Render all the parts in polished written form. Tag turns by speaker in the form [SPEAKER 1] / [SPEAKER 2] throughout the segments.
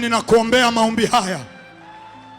[SPEAKER 1] Ninakuombea maombi haya.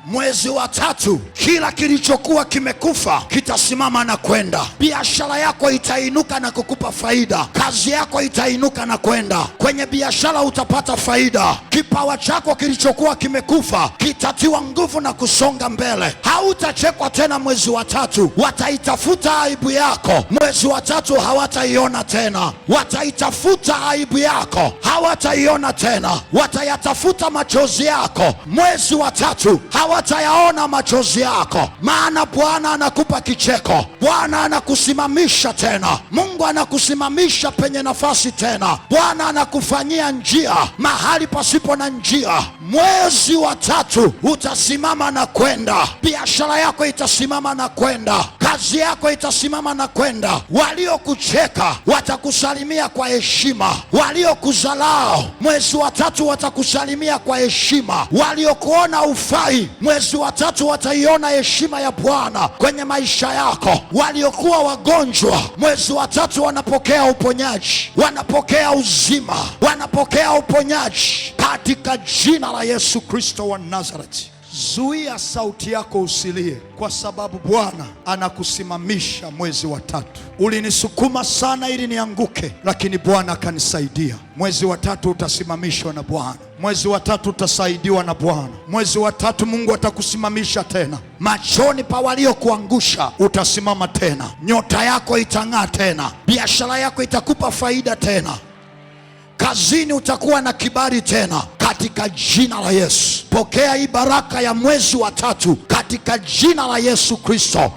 [SPEAKER 1] Mwezi wa tatu, kila kilichokuwa kimekufa kitasimama na kwenda. Biashara yako itainuka na kukupa faida. Kazi yako itainuka na kwenda. Kwenye biashara utapata faida. Kipawa chako kilichokuwa kimekufa kitatiwa nguvu na kusonga mbele. Hautachekwa tena mwezi wa tatu. Wataitafuta aibu yako mwezi wa tatu, hawataiona tena. Wataitafuta aibu yako, hawataiona tena. Watayatafuta machozi yako mwezi wa tatu, hawatayaona machozi yako. Maana Bwana anakupa kicheko. Bwana anakusimamisha tena. Mungu anakusimamisha penye nafasi tena. Bwana anakufanyia njia mahali pasipo na njia. Mwezi wa tatu utasimama na kwenda. Biashara yako itasimama na kwenda. Kazi yako itasimama na kwenda. Waliokucheka watakusalimia kwa heshima. Waliokudharau mwezi wa tatu watakusalimia kwa heshima. Waliokuona ufai mwezi wa tatu wataiona heshima ya Bwana kwenye maisha yako. Waliokuwa wagonjwa mwezi wa tatu wanapokea uponyaji, wanapokea uzima, wanapokea uponyaji katika jina la Yesu Kristo wa Nazareti. Zuia sauti yako usilie, kwa sababu Bwana anakusimamisha mwezi wa tatu. Ulinisukuma sana ili nianguke, lakini Bwana akanisaidia. Mwezi wa tatu utasimamishwa na Bwana. Mwezi wa tatu utasaidiwa na Bwana. Mwezi wa tatu Mungu atakusimamisha tena. Machoni pa waliokuangusha utasimama tena. Nyota yako itang'aa tena. Biashara yako itakupa faida tena. Kazini utakuwa na kibali tena katika jina la Yesu. Pokea hii baraka ya mwezi wa tatu katika jina la Yesu Kristo.